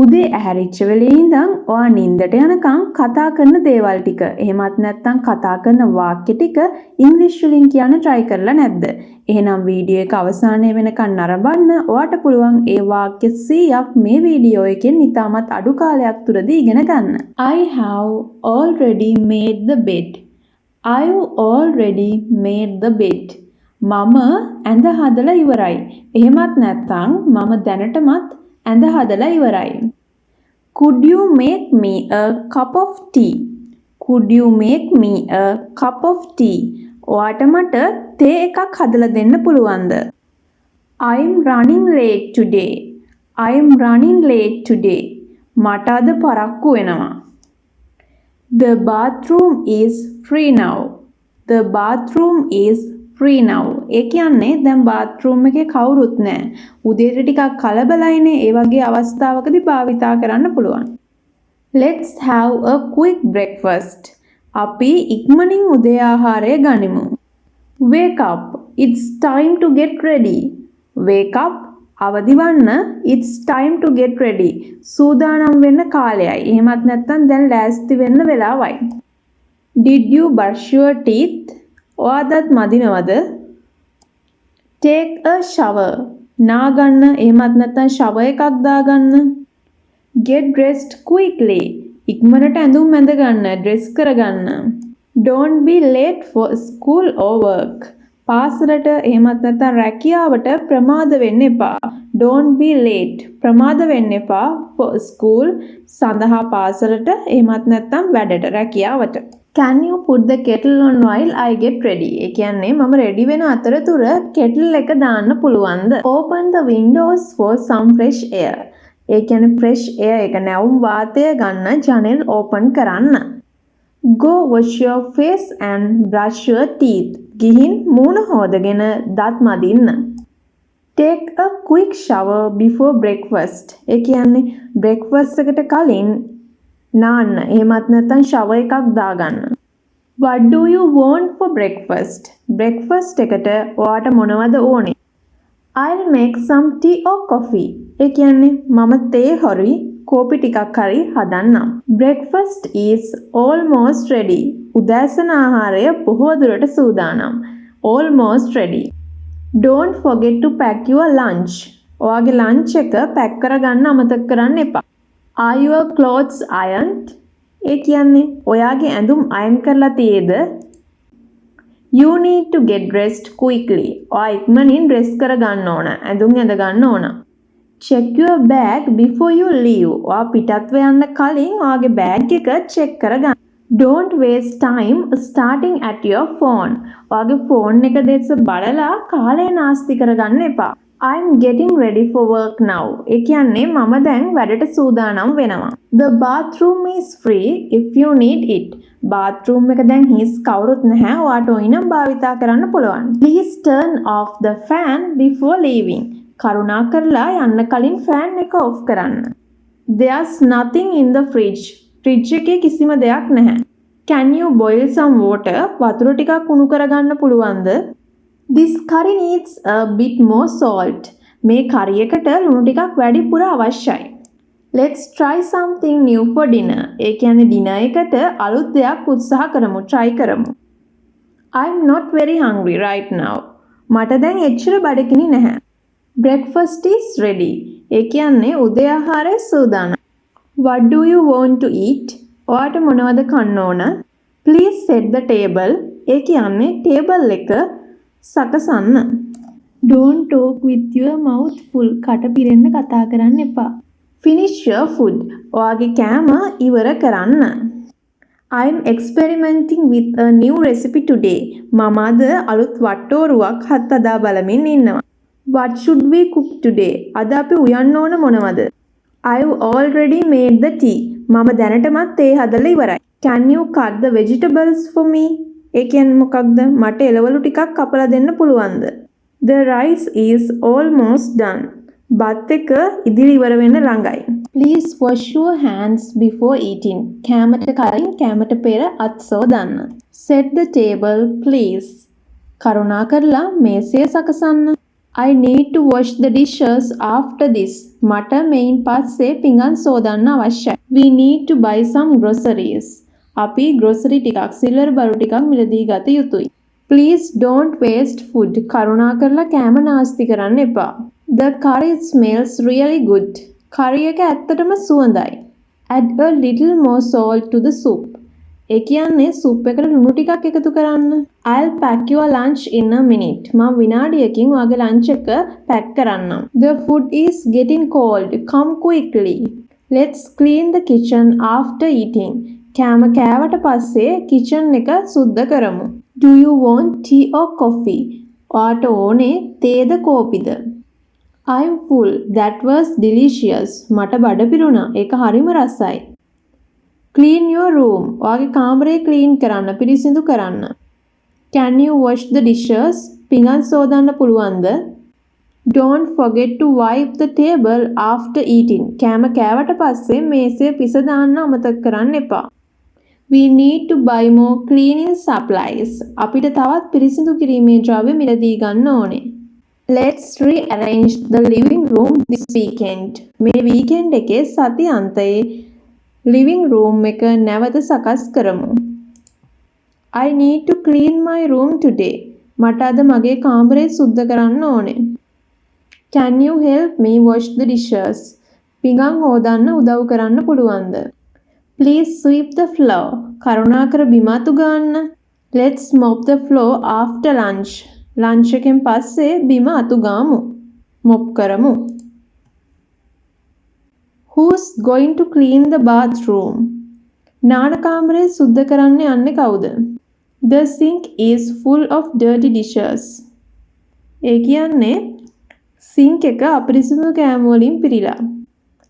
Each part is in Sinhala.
උදේ ඇහැරිච්ච වෙලේ ඉඳන් ඔයා නිින්දට යනකම් කතා කරන දේවල් ටික එහෙමත් නැත්නම් කතා කරන වාක්‍ය ටික ඉංග්‍රීසි වලින් කියන්න try කරලා නැද්ද? එහෙනම් වීඩියෝ එක අවසානයේ වෙනකන් නරඹන්න ඔයාට පුළුවන් ඒ වාක්‍ය 100ක් මේ වීඩියෝ එකෙන් ඉතාමත් අඩු කාලයක් තුරදී ඉගෙන ගන්න. I have already made the bed. I've already made the bed. මම ඇඳ හදලා ඉවරයි. එහෙමත් නැත්නම් මම දැනටමත් ඇඳ හදලා ඉවරයි. Could you make me a cup of tea? Could you make me a cup of tea? ඔයාට මට තේ එකක් හදලා දෙන්න පුළුවන්ද? I'm running late today. I'm running late today. මට අද පරක්කු වෙනවා. The bathroom is free now. The bathroom is free now. ඒ කියන්නේ දැන් bathroom එකේ කවුරුත් නැහැ. උදේට ටිකක් කලබලයිනේ. ඒ වගේ අවස්ථාවකදී භාවිතා කරන්න පුළුවන්. Let's have a quick breakfast. අපි ඉක්මනින් උදේ ආහාරය ගනිමු. Wake up. It's time to get ready. Wake up. අවදි වන්න. It's time to get ready. සූදානම් වෙන්න කාලයයි. එහෙමත් නැත්නම් දැන් ලෑස්ති වෙන්න වෙලාවයි. Did you brush your teeth? ඔයාදත් මදිනවද? Take a shower. නාගන්න. එහෙමත් නැත්නම් shower එකක් දාගන්න. Get dressed quickly. ඉක්මනට ඇඳුම් ඇඳ ගන්න. dress කරගන්න. Don't be late for school or work. පාසලට එහෙමත් නැත්නම් රැකියාවට ප්‍රමාද වෙන්න එපා. Don't be late. ප්‍රමාද වෙන්න එපා for school සඳහා පාසලට එහෙමත් නැත්නම් වැඩට රැකියාවට. Can you put the kettle on while I get ready? ඒ කියන්නේ මම ready වෙන අතරතුර kettle එක දාන්න පුළුවන්ද? Open the windows for some fresh air. ඒ කියන්නේ fresh air එක නැවුම් වාතය ගන්න ජනෙල් open කරන්න. Go wash your face and brush your teeth. ගිහින් මූණ හොදගෙන දත් මදින්න. Take a quick shower before breakfast. ඒ කියන්නේ breakfast එකට කලින් නාන්න. එහෙමත් නැත්නම් shower එකක් දාගන්න. What do you want for breakfast? breakfast එකට ඔයාට මොනවද ඕනේ? I'll make some tea or coffee. ඒ කියන්නේ මම තේ හරි කෝපි ටිකක් හරි හදන්නම්. Breakfast is almost ready. උදෑසන ආහාරය බොහෝ දුරට සූදානම්. Almost ready. Don't forget to pack your lunch. ඔයාගේ lunch එක pack කරගන්න අමතක කරන්න එපා. Are your clothes ironed? ඒ කියන්නේ ඔයාගේ ඇඳුම් අයන් කරලා තියේද? You need to get dressed quickly. ඔයා ඉක්මනින් dress කරගන්න ඕන. ඇඳුම් ඇඳ ගන්න ඕන. Check your bag before you leave. ඔයා පිටත්ව යන්න කලින් ඔයාගේ bag එක check කරගන්න. Don't waste time starting at your phone. ඔයාගේ phone එක දෙස බලලා කාලය නාස්ති කරගන්න එපා. I'm getting ready for work now. ඒ කියන්නේ මම දැන් වැඩට සූදානම් වෙනවා. The bathroom is free if you need it. bathroom එක දැන් හිස් කවුරුත් නැහැ. ඔයාට ඕනම් භාවිතා කරන්න පුළුවන්. Please turn off the fan before leaving. කරුණාකරලා යන්න කලින් fan එක off කරන්න. There's nothing in the fridge. fridge එකේ කිසිම දෙයක් නැහැ. Can you boil some water? වතුර ටිකක් උණු කරගන්න පුළුවන්ද? This curry needs a bit more salt. මේ curry එකට ලුණු ටිකක් වැඩිපුර අවශ්‍යයි. Let's try something new for dinner. ඒ කියන්නේ dinner එකට අලුත් දෙයක් උත්සාහ කරමු, try කරමු. I'm not very hungry right now. මට දැන් එච්චර බඩගිනි නැහැ. Breakfast is ready. ඒ කියන්නේ උදේ ආහාරය සූදානම්. What do you want to eat? ඔයාට මොනවද කන්න ඕන? Please set the table. ඒ කියන්නේ table එක සකසන්න. Don't talk with your mouth full. කට පිරෙන්න කතා කරන්න එපා. Finish your food. ඔයාගේ කෑම ඉවර කරන්න. I'm experimenting with a new recipe today. මම අද අලුත් වට්ටෝරුවක් හදා බලමින් ඉන්නවා. What should we cook today? අද අපි උයන්න ඕන මොනවද? I've already made the tea. මම දැනටමත් තේ හදලා ඉවරයි. Can you cut the vegetables for me? ඒ කියන්නේ මොකක්ද? මට එළවලු ටිකක් කපලා දෙන්න පුළුවන්ද? The rice is almost done. බත් එක ඉදිරි ඉවර වෙන්න ළඟයි. Please wash your hands before eating. කෑමට කලින් කෑමට පෙර අත් සෝදන්න. Set the table please. කරුණාකරලා මේසය සකසන්න. I need to wash the dishes after this. මට මෙයින් පස්සේ පිඟන් සෝදන්න අවශ්‍යයි. We need to buy some groceries. අපි grocery ටිකක් සිල්වර් බරු ටිකක් මිලදී ගත යුතුයි. Please don't waste food. කරුණාකරලා කෑම නාස්ති කරන්න එපා. The curry smells really good. curry එක ඇත්තටම සුවඳයි. Add a little more salt to the soup. ඒ කියන්නේ සුප් එකට ලුණු ටිකක් එකතු කරන්න. I'll pack your lunch in a minute. මම විනාඩියකින් ඔයාගේ ලන්ච් එක පැක් කරන්නම්. The food is getting cold. Come quickly. Let's clean the kitchen after eating. කෑම කෑවට පස්සේ kitchen එක සුද්ධ කරමු. Do you want tea or coffee? ඔයාට ඕනේ තේද කෝපිද? I'm full. That was delicious. මට බඩ පිරුණා. ඒක හරිම රසයි. Clean your room. ඔයාගේ කාමරය clean කරන්න, පිරිසිදු කරන්න. Can you wash the dishes? පිඟන් සෝදන්න පුළුවන්ද? Don't forget to wipe the table after eating. කෑම කෑවට පස්සේ මේසය පිස දාන්න අමතක කරන්න එපා. We need to buy more cleaning supplies. අපිට තවත් පිරිසිදු කිරීමේ ද්‍රව්‍ය මිලදී ගන්න ඕනේ. Let's rearrange the living room this weekend. මේ weekend එකේ සති අන්තයේ living room එක නැවත සකස් කරමු. I need to clean my room today. මට අද මගේ කාමරය සුද්ධ කරන්න ඕනේ. Can you help me wash the dishes? පිඟන් හොදන්න උදව් කරන්න පුළුවන්ද? Please sweep the floor. කරුණාකර බිම අතු ගන්න. Let's mop the floor after lunch. lunch එකෙන් පස්සේ බිම අතු ගාමු. mop කරමු. Who's going to clean the bathroom? නාන කාමරය සුද්ධ කරන්න යන්නේ කවුද? The sink is full of dirty dishes. ඒ කියන්නේ sink එක අපිරිසිදු කෑම වලින් පිරීලා.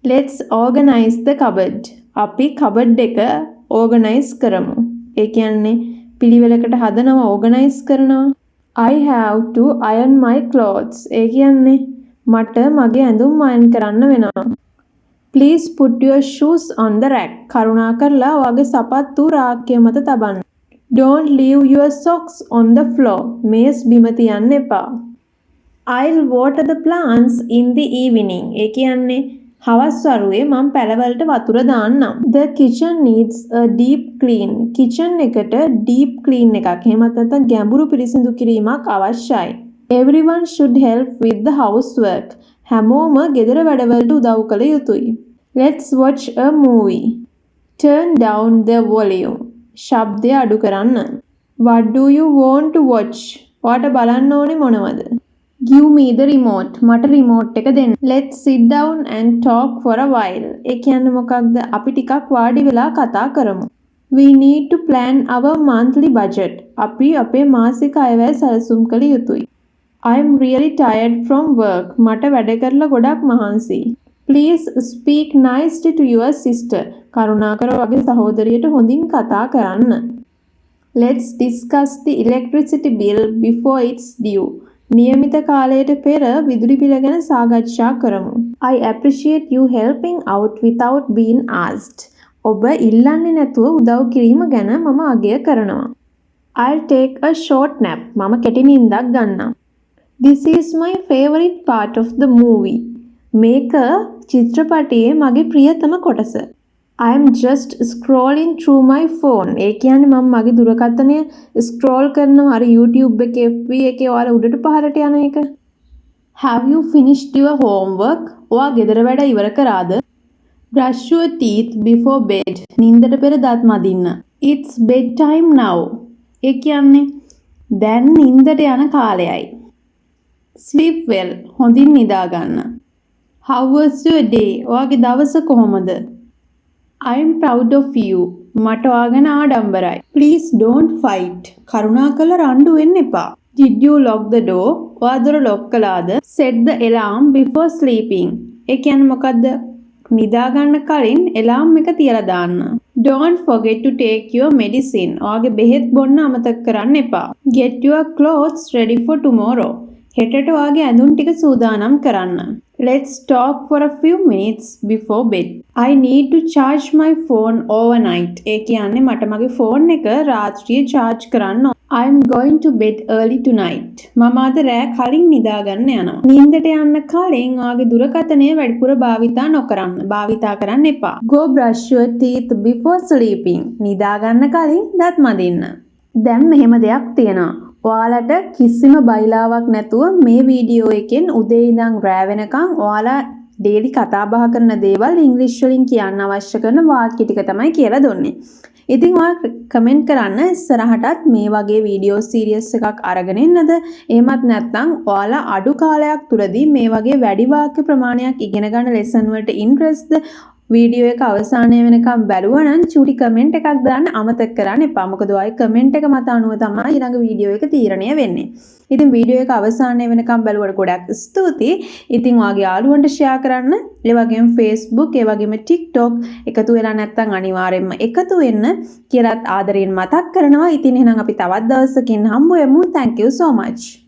Let's organize the cupboard. අපි cupboard එක organize කරමු. ඒ කියන්නේ පිළිවෙලකට හදනවා organize කරනවා. I have to iron my clothes. ඒ කියන්නේ මට මගේ ඇඳුම් අයන් කරන්න වෙනවා. Please put your shoes on the rack. කරුණාකරලා ඔයාගේ සපත්තු රාක්කය මත තබන්න. Don't leave your socks on the floor. මේස් බිම තියන්න එපා. I'll water the plants in the evening. ඒ කියන්නේ හවස් වරුවේ මම පැලවලට වතුර දාන්නම්. The kitchen needs a deep clean. kitchen එකට deep clean එකක් එහෙමත් නැත්නම් ගැඹුරු පිරිසිදු කිරීමක් අවශ්‍යයි. Everyone should help with the housework. හැමෝම ගෙදර වැඩවලට උදව් කළ යුතුයි. Let's watch a movie. Turn down the volume. ශබ්දය අඩු කරන්න. What do you want to watch? ඔයාට බලන්න ඕනේ මොනවද? Give me the remote. මට remote එක දෙන්න. Let's sit down and talk for a while. ඒ කියන්නේ මොකක්ද? අපි ටිකක් වාඩි වෙලා කතා කරමු. We need to plan our monthly budget. අපි අපේ මාසික අයවැය සැලසුම් කළ යුතුයි. I'm really tired from work. මට වැඩ කරලා ගොඩක් මහන්සියි. Please speak nicely to your sister. කරුණාකර වගේ සහෝදරියට හොඳින් කතා කරන්න. Let's discuss the electricity bill before it's due. නියමිත කාලයට පෙර විදුලි බිල ගැන සාකච්ඡා කරමු. I appreciate you helping out without being asked. ඔබ ඉල්ලන්නේ නැතුව උදව් කිරීම ගැන මම අගය කරනවා. I'll take a short nap. මම කෙටි නිින්දක් ගන්නම්. This is my favorite part of the movie. මේක චිත්‍රපටයේ මගේ ප්‍රියතම කොටස. I am just scrolling through my phone. ඒ කියන්නේ මම මගේ දුරකථනය scroll කරනවා අර YouTube එකේ FB එකේ ඔයාලා උඩට පහළට යන එක. Have you finished your homework? ඔයා ගෙදර වැඩ ඉවර කරාද? Brush your teeth before bed. නින්දට පෙර දත් මදින්න. It's bedtime now. ඒ කියන්නේ දැන් නින්දට යන කාලයයි. Sleep well. හොඳින් නිදා ගන්න. How was your day? ඔයාගේ දවස කොහොමද? I'm proud of you. මට ඔයා ගැන ආඩම්බරයි. Please don't fight. කරුණාකරලා රණ්ඩු වෙන්න එපා. Did you lock the door? ඔයා දොර lock කළාද? Set the alarm before sleeping. ඒ කියන්නේ මොකද්ද? නිදා ගන්න කලින් alarm එක තියලා දාන්න. Don't forget to take your medicine. ඔයාගේ බෙහෙත් බොන්න අමතක කරන්න එපා. Get your clothes ready for tomorrow. හෙටට ඔයාගේ ඇඳුම් ටික සූදානම් කරන්න. Let's talk for a few minutes before bed. I need to charge my phone overnight. ඒ කියන්නේ මට මගේ ෆෝන් එක රාත්‍රියේ charge කරන්න. I'm going to bed early tonight. මම අද රෑ කලින් නිදාගන්න යනවා. නිින්දට යන්න කලින් ඔයාගේ දුරකථනය වැඩිපුර භාවිතා නොකරන්න. භාවිතා කරන්න එපා. Go brush your teeth before sleeping. නිදාගන්න කලින් දත් මදින්න. දැන් මෙහෙම දෙයක් තියෙනවා. ඔයාලට කිසිම බයිලාවක් නැතුව මේ වීඩියෝ එකෙන් උදේ ඉඳන් රෑ වෙනකන් ඔයාලා ඩේලි කතා බහ කරන දේවල් ඉංග්‍රීසි වලින් කියන්න අවශ්‍ය කරන වාක්‍ය ටික තමයි කියලා දුන්නේ. ඉතින් ඔයා කමෙන්ට් කරන්න ඉස්සරහටත් මේ වගේ වීඩියෝ සීරීස් එකක් අරගෙන එන්නද? එහෙමත් නැත්නම් ඔයාලා අඩු කාලයක් තුලදී මේ වගේ වැඩි වාක්‍ය ප්‍රමාණයක් ඉගෙන ගන්න ලෙසන් වලට ඉන්ට්‍රස්ට්ද? වීඩියෝ එක අවසානය වෙනකම් බැලුවා නම් චූටි කමෙන්ට් එකක් දාන්න අමතක කරන්න එපා. මොකද ඔය කමෙන්ට් එක මත අනුව තමයි ඊළඟ වීඩියෝ එක තීරණය වෙන්නේ. ඉතින් වීඩියෝ එක අවසානය වෙනකම් බැලුවට ගොඩක් ස්තුතියි. ඉතින් ඔයාගේ යාළුවන්ට ෂෙයා කරන්න. ඒ වගේම Facebook, ඒ වගේම TikTok එකතු වෙලා නැත්නම් අනිවාර්යයෙන්ම එකතු වෙන්න කියලාත් ආදරයෙන් මතක් කරනවා. ඉතින් එහෙනම් අපි තවත් දවසකින් හම්බ වෙමු. Thank you so much.